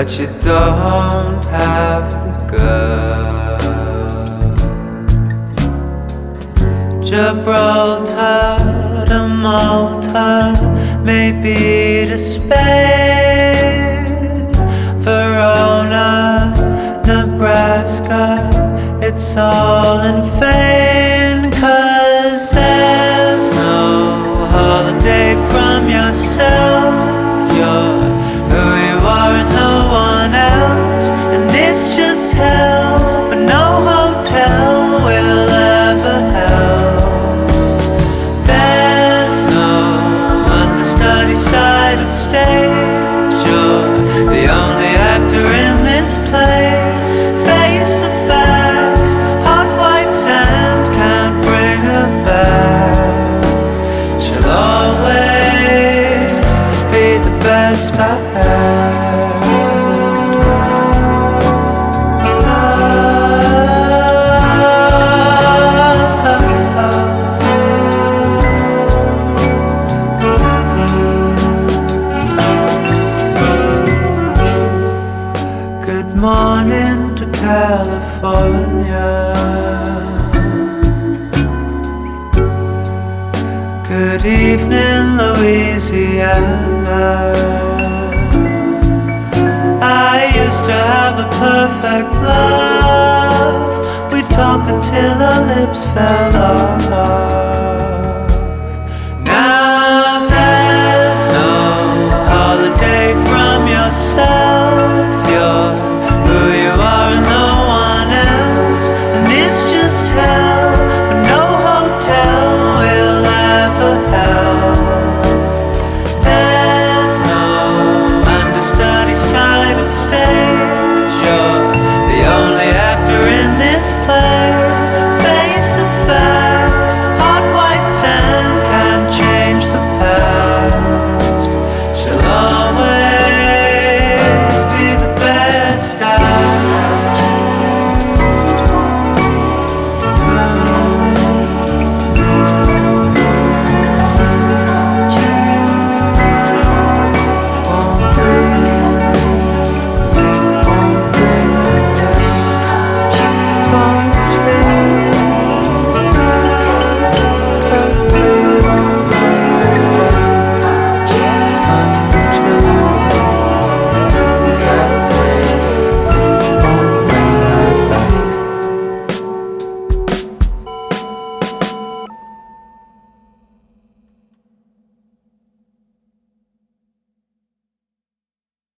but you don't have the guts. Gibraltar to Malta, maybe to Spain, Verona, Nebraska, it's all in vain, 'cause there's no holiday from yourself. You're who you are and no one else, and it's just hell, but no hotel will ever help. There's no understudy side of stage. You're the only actor in this play. Face the facts, hot white sand can't bring her back. She'll always be the best I had. Good morning to California. Good evening, Louisiana. I used to have a perfect love. We'd talk until our lips fell off.